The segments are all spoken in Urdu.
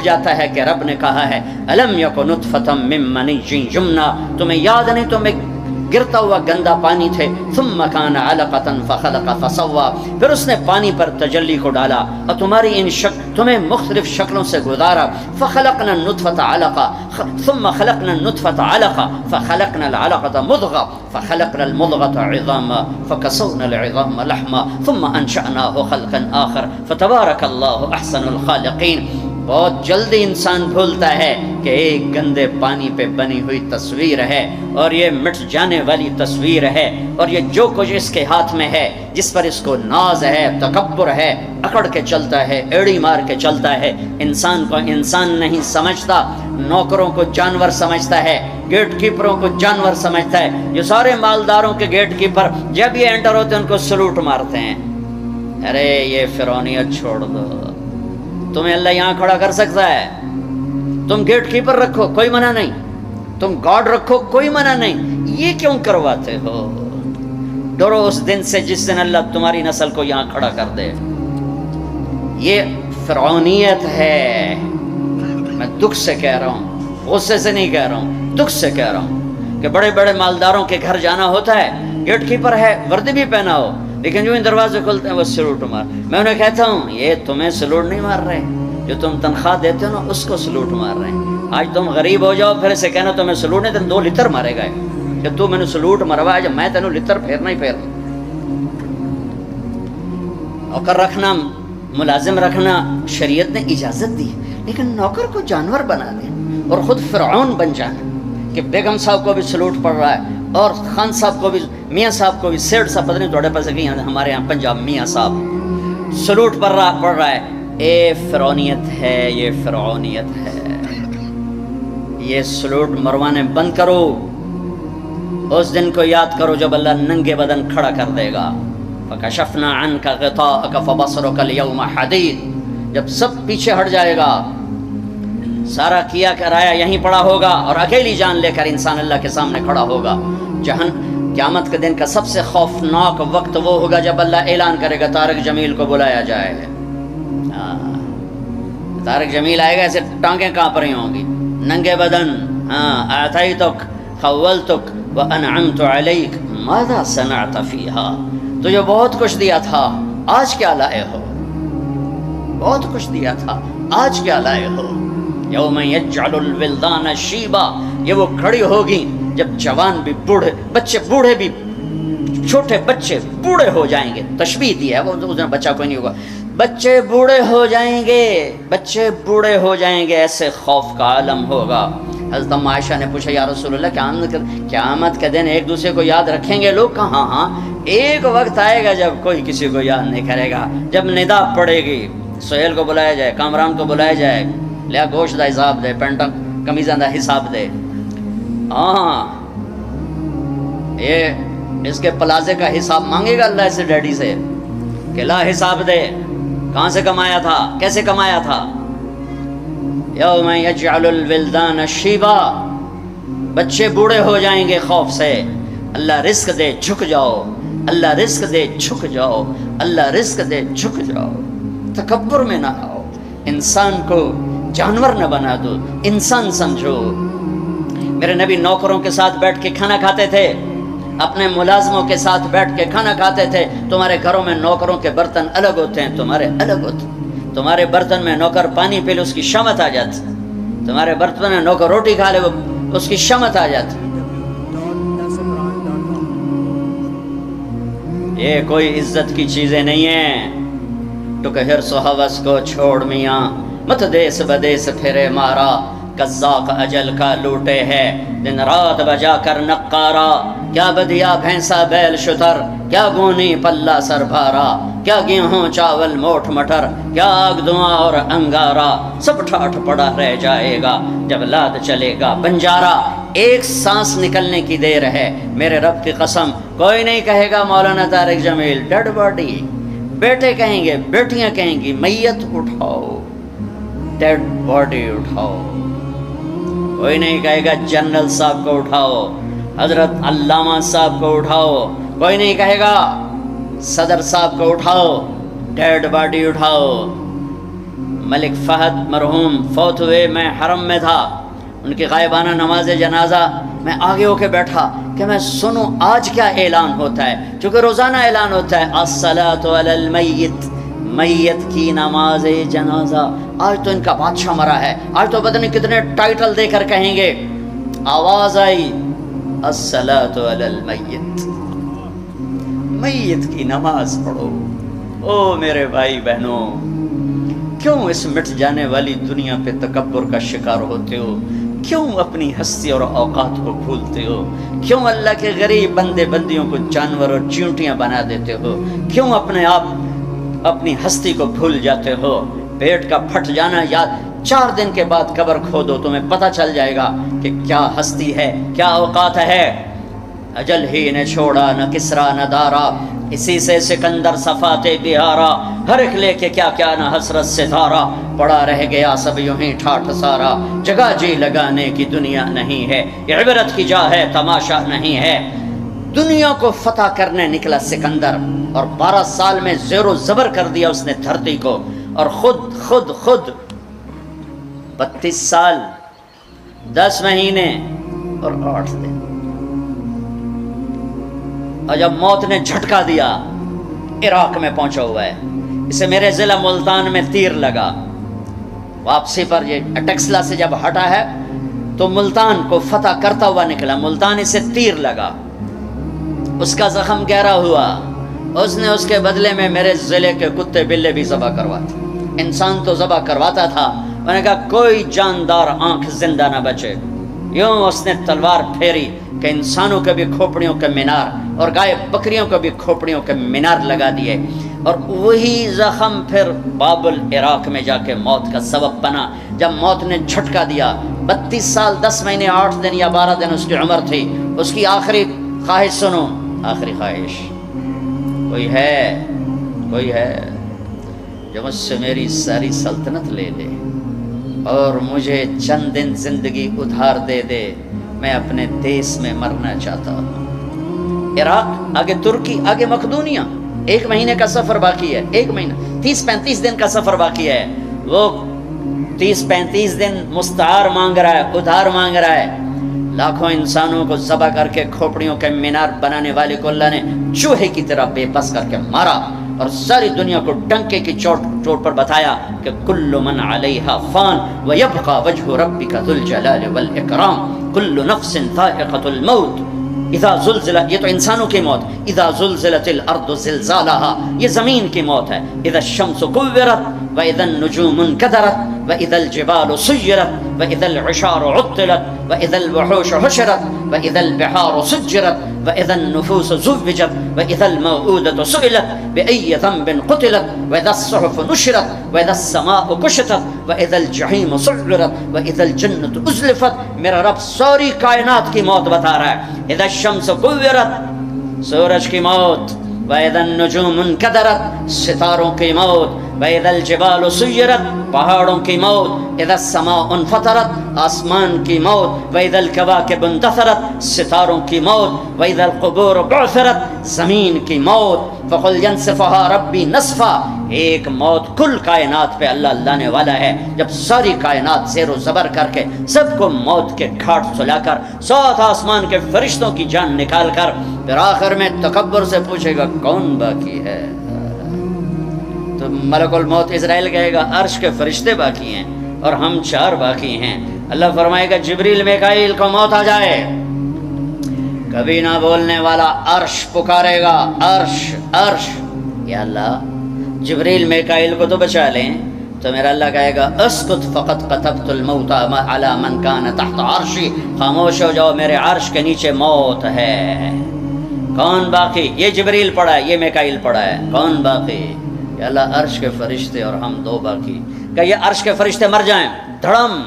جاتا ہے کہ رب نے کہا ہے الم یکن نطفۃ من منی یمنا، تمہیں یاد نہیں تم ایک گرتا ہوا گندا پانی تھے، ثم کان علقۃ فخلق فسوى، پھر اس نے پانی پر تجلی کو ڈالا اور تمہاری ان تمہیں مختلف شکلوں سے گزارا، فخلقنا النطفۃ علقہ ثم خلقنا النطفۃ علقہ فخلقنا العلقۃ مضغہ فخلقنا المضغۃ عظاما فکسونا العظام لحما ثم انشأناه خلقا آخر فتبارک اللہ احسن الخالقین۔ بہت جلدی انسان بھولتا ہے کہ ایک گندے پانی پہ بنی ہوئی تصویر ہے اور یہ مٹ جانے والی تصویر ہے، اور یہ جو کچھ اس کے ہاتھ میں ہے، جس پر اس کو ناز ہے، تکبر ہے، اکڑ کے چلتا ہے، ایڑی مار کے چلتا ہے، انسان کو انسان نہیں سمجھتا، نوکروں کو جانور سمجھتا ہے، گیٹ کیپروں کو جانور سمجھتا ہے۔ یہ سارے مالداروں کے گیٹ کیپر جب یہ انٹر ہوتے ہیں ان کو سلوٹ مارتے ہیں۔ ارے یہ فرعونیت چھوڑ دو، تمہیں اللہ یہاں کھڑا کر سکتا ہے، تم گیٹ کیپر رکھو کوئی منع نہیں، تم گارڈ رکھو کوئی منع نہیں، یہ کیوں کرواتے ہو؟ ڈرو اس دن سے جس دن اللہ تمہاری نسل کو یہاں کھڑا کر دے۔ یہ فرعونیت ہے، میں دکھ سے کہہ رہا ہوں، غصے سے نہیں کہہ رہا ہوں، دکھ سے کہہ رہا ہوں کہ بڑے بڑے مالداروں کے گھر جانا ہوتا ہے، گیٹ کیپر ہے، وردی بھی پہنا ہو، لیکن جو ان دروازے کھلتے ہیں وہ سلوٹ مار۔ میں انہیں کہتا ہوں یہ تمہیں سلوٹ نہیں مار رہے، جو تم تنخواہ دیتے ہو نا اس کو سلوٹ مار رہے ہیں۔ آج تم غریب ہو جاؤ پھر اسے کہنا تمہیں سلوٹ نہیں، تم 2 لتر مارے گئے کہ تو میں نے سلوٹ مروا، جب میں تینوں لتر پھیرنا ہی پھیرنا۔ نوکر رکھنا، ملازم رکھنا شریعت نے اجازت دی، لیکن نوکر کو جانور بنا دیں اور خود فرعون بن جانا کہ بیگم صاحب کو بھی سلوٹ پڑ رہا ہے اور خان صاحب کو بھی، میاں صاحب کو بھی، سیٹ صاحب پتہ نہیں تھوڑے پاس کہ ہمارے یہاں پنجاب میاں صاحب سلوٹ پڑ رہا ہے۔ اے فرعونیت ہے، یہ فرعونیت ہے۔ یہ سلوٹ مروانے بند کرو، اس دن کو یاد کرو جب اللہ ننگے بدن کھڑا کر دے گا۔ فکشفنا عنک غطاءک فبصرک اليوم حدید، جب سب پیچھے ہٹ جائے گا، سارا کیا کرایا یہیں پڑا ہوگا اور اکیلی جان لے کر انسان اللہ کے سامنے کھڑا ہوگا۔ قیامت کے دن کا سب سے خوفناک وقت وہ ہوگا جب اللہ اعلان کرے گا طارق جمیل کو بلایا جائے۔ طارق جمیل آئے گا، ایسے ٹانگیں کانپ رہی ہوں گی، ننگے بدن، اعطیتک خولتک وانعمت علیک ماذا صنعت فیہا، تجھے بہت کچھ دیا تھا، آج کیا لائے ہو؟ بہت کچھ دیا تھا، آج کیا لائے ہو؟ یوم یجعل الولدان شیبا، یہ وہ کھڑی ہوگی جب جوان بھی بوڑھے، بچے بوڑھے بھی، چھوٹے بچے بوڑھے ہو جائیں گے، تشبیہ دی ہے، وہ بچہ کوئی نہیں ہوگا، بچے بوڑھے ہو جائیں گے، بچے بوڑھے ہو جائیں گے، ایسے خوف کا عالم ہوگا۔ حضرت ام عائشہ نے پوچھا یا رسول اللہ قیامت کے دن ایک دوسرے کو یاد رکھیں گے لوگ؟ کہا ہاں، ایک وقت آئے گا جب کوئی کسی کو یاد نہیں کرے گا، جب ندا پڑے گی، سہیل کو بلایا جائے، کامران کو بلایا جائے، لیا گوشت دا حساب دے، پینٹا کمیزاں دا حساب دے، ہاں یہ اس کے پلازے کا حساب مانگے گا اللہ سے، ڈیڈی سے کہ لا حساب دے، کہاں سے کمایا تھا، کیسے کمایا تھا۔ یوم یجعل الولدان شیبا، بچے بوڑھے ہو جائیں گے خوف سے، اللہ رزق دے جھک جاؤ، اللہ رزق دے جھک جاؤ، اللہ رزق دے جھک جاؤ، تکبر میں نہ آؤ، انسان کو جانور نہ بنا دو، انسان سمجھو۔ میرے نبی نوکروں کے ساتھ بیٹھ کے کھانا کھاتے تھے، اپنے ملازموں کے ساتھ بیٹھ کے کھانا کھاتے تھے۔ تمہارے گھروں میں نوکروں کے برتن الگ ہوتے ہیں، تمہارے الگ ہوتے ہیں۔ تمہارے برتن میں نوکر پانی پی لے اس کی شمت آ جاتی، تمہارے برتن میں نوکر روٹی کھا لے اس کی شمت آ جاتی۔ یہ کوئی عزت کی چیزیں نہیں ہیں۔ تو کہ حرص و ہوس کو چھوڑ میاں، مت دیس بدیس پھرے مارا، قزاق اجل کا لوٹے ہے دن رات بجا کر نقارا۔ کیا بدیا بھینسا بیل شتر، کیا گونی پلہ سر بھارا، کیا گیہوں چاول موٹ مٹر، کیا آگ دھواں اور انگارا، سب ٹھاٹھ پڑا رہ جائے گا جب لاد چلے گا بنجارا۔ ایک سانس نکلنے کی دیر ہے، میرے رب کی قسم کوئی نہیں کہے گا مولانا طارق جمیل ڈیڈ باڈی، بیٹے کہیں گے، بیٹیاں کہیں گی میت اٹھاؤ، ڈیڈ باڈی اٹھاؤ۔ کوئی نہیں کہے گا جنرل صاحب کو اٹھاؤ، حضرت علامہ صاحب کو اٹھاؤ، کوئی نہیں کہے گا صدر صاحب کو اٹھاؤ، ڈیڈ باڈی اٹھاؤ۔ ملک فہد مرحوم فوت ہوئے، میں حرم میں تھا، ان کی غائبانہ نماز جنازہ میں آگے ہو کے بیٹھا کہ میں سنوں آج کیا اعلان ہوتا ہے، چونکہ روزانہ اعلان ہوتا ہے الصلاۃ علی المیت، میت کی نماز جنازہ۔ آج تو ان کا بادشاہ مرا ہے، آج تو پتہ نہیں کتنے ٹائٹل دے کر کہیں گے۔ آواز آئی الصلاۃ علی المیت، میت کی نماز پڑھو۔ او میرے بھائی بہنوں، کیوں اس مٹ جانے والی دنیا پہ تکبر کا شکار ہوتے ہو؟ کیوں اپنی ہستی اور اوقات کو بھولتے ہو؟ کیوں اللہ کے غریب بندے بندیوں کو جانور اور چیونٹیاں بنا دیتے ہو؟ کیوں اپنے آپ اپنی ہستی کو بھول جاتے ہو؟ پیٹ کا پھٹ جانا یاد، 4 دن کے بعد قبر کھودو، تمہیں پتہ چل جائے گا کہ کیا ہستی ہے، کیا اوقات ہے۔ اجل ہی نے چھوڑا نہ کسرا نہ دارا، اسی سے سکندر صفاتے بہارا، ہر ایک لے کے کیا کیا نہ حسرت ستارہ، پڑا رہ گیا سب یوں ہی ٹھاٹھ سارا، جگہ جی لگانے کی دنیا نہیں ہے، یہ عبرت کی جا ہے تماشا نہیں ہے۔ دنیا کو فتح کرنے نکلا سکندر، اور 12 سال میں زیر و زبر کر دیا اس نے دھرتی کو، اور خود 32 سال 10 مہینے اور 8 دن، اور جب موت نے جھٹکا دیا، عراق میں پہنچا ہوا ہے، اسے میرے ضلع ملتان میں تیر لگا، واپسی پر یہ اٹیکسلا سے جب ہٹا ہے تو ملتان کو فتح کرتا ہوا نکلا، ملتان اسے تیر لگا، اس کا زخم گہرا ہوا، اس نے اس کے بدلے میں میرے ضلع کے کتے بلے بھی ذبح کرواتے، انسان تو ذبح کرواتا تھا، میں نے کہا کوئی جاندار آنکھ زندہ نہ بچے۔ یوں اس نے تلوار پھیری کہ انسانوں کے بھی کھوپڑیوں کے مینار اور گائے بکریوں کے بھی کھوپڑیوں کے مینار لگا دیے، اور وہی زخم پھر بابل عراق میں جا کے موت کا سبب بنا۔ جب موت نے جھٹکا دیا، 32 سال 10 مہینے 8 دن یا 12 دن اس کی عمر تھی، اس کی آخری خواہش سنو، آخری خواہش، کوئی ہے جو مجھ سے میری ساری سلطنت لے لے اور مجھے چند دن زندگی ادھار دے دے، میں اپنے دیس میں مرنا چاہتا ہوں۔ عراق، آگے ترکی، آگے مقدونیہ، 1 مہینے کا سفر باقی ہے، 1 مہینہ 30-35 دن کا سفر باقی ہے۔ وہ 30-35 دن مستعار مانگ رہا ہے، ادھار مانگ رہا ہے۔ لاکھوں انسانوں کو ذبح کر کے کھوپڑیوں کے مینار بنانے والے کو اللہ نے چوہے کی طرح بے بس کر کے مارا، اور ساری دنیا کو ڈنکے کی چوٹ پر بتایا کہ کل من علیہا فان ویبقى وجہ ربک ذو الجلال والاکرام، کل نفس ذائقۃ الموت اذا زلزلت، یہ تو انسانوں کی موت، اذا زلزلت الارض زلزالها، یہ زمین کی موت ہے، اذا الشمس كورت واذا النجوم انكدرت واذا الجبال سيرت واذا العشار عطلت واذا الوحوش حشرت واذا البحار سجرت واذا النفوس زوجت واذا الموءودة سئلت بأي ذنب قتلت واذا الصحف نشرت واذا السماء كشطت واذا الجحيم سعرت واذا الجنة ازلفت۔ میرا رب ساری کائنات کی موت بتا رہا ہے، اذا الشمس كورت، سورج کی موت، واذا النجوم انكدرت، ستاروں کی موت، واذا الجبال سيرت، پہاڑوں کی موت، اذا السماء انفطرت، آسمان کی موت، واذا الكواكب انتثرت، ستاروں کی موت، واذا القبور بعثرت، زمین کی موت۔ فقل ينسفها ربی نصفا، ایک موت کل کائنات پہ اللہ لانے والا ہے، جب ساری کائنات زیر و زبر کر کے سب کو موت کے گھاٹ سلا کر 7 آسمان کے فرشتوں کی جان نکال کر پھر آخر میں تکبر سے پوچھے گا کون باقی ہے، تو ملک الموت اسرائیل کہے گا عرش کے فرشتے باقی ہیں اور ہم 4 باقی ہیں۔ اللہ فرمائے گا جبریل میکائیل کو موت آ جائے، کبھی نہ بولنے والا عرش پکارے گا، عرش، یا اللہ جبریل میکائیل کو تو بچا لیں، تو میرا اللہ کہے گا اسکت فقط کتبت الموت علی من کان تحت عرشی، خاموش ہو جاؤ، میرے عرش کے نیچے موت ہے۔ کون باقی؟ یہ جبریل پڑا ہے، یہ میکائیل پڑا ہے، کون باقی؟ یا اللہ عرش کے فرشتے اور ہم 2 باقی۔ کہ یہ عرش کے فرشتے مر جائیں، دھڑم،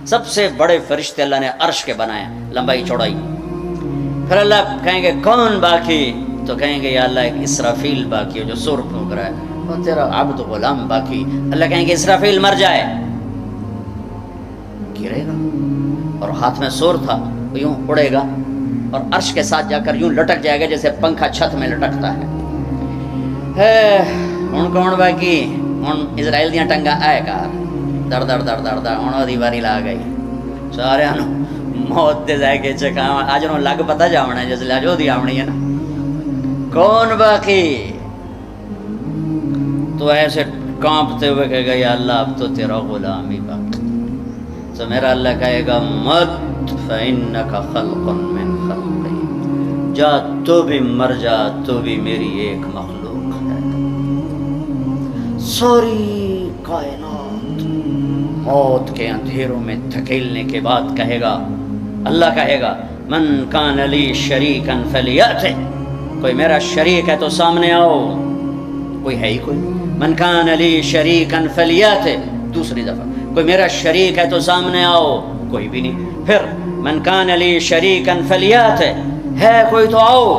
سب سے بڑے فرشتے اللہ نے عرش کے بنائے، لمبائی چوڑائی۔ پھر اللہ کہیں گے کون باقی؟ تو کہیں گے یا اللہ ایک اسرافیل باقی ہے جو سور پھونک رہا ہے، اور تیرا عبد غلام باقی۔ اللہ کہیں گے اسرافیل مر جائے، گرے گا، اور ہاتھ میں سور تھا، وہ یوں اڑے گا اور عرش کے ساتھ جا کر یوں لٹک جائے گا جیسے پنکھا چھت میں لٹکتا ہے۔ ہن کون باقی؟ ہن اسرائیل دیاں ٹنگاں آئے گا، در در در در در ہوں دی واری لا گئی سارے موت دے ذائقے چکھا اج نو لگ پتا جاونا جس لے جو دی آونی ہے نا کون باقی تو ایسے کانپتے ہوئے کہے گا یا اللہ اب تو تیرا غلام ہی باقی تو میرا اللہ کہے گا مت فإنک خلق من خلقی جا تو بھی مر جا تو بھی میری ایک مخلوق ہے ساری کائنات موت کے اندھیروں میں دھکیلنے کے بعد کہے گا اللہ کہے گا من کان لی شریکا فلیأتِ کوئی میرا شریک ہے تو سامنے آؤ کوئی ہے ہی کوئی من کان لی شریکا فلیأتِ دوسری دفعہ کوئی میرا شریک ہے تو سامنے آؤ کوئی بھی نہیں پھر من کان لی شریکا فلیأتِ ہے کوئی تو آؤ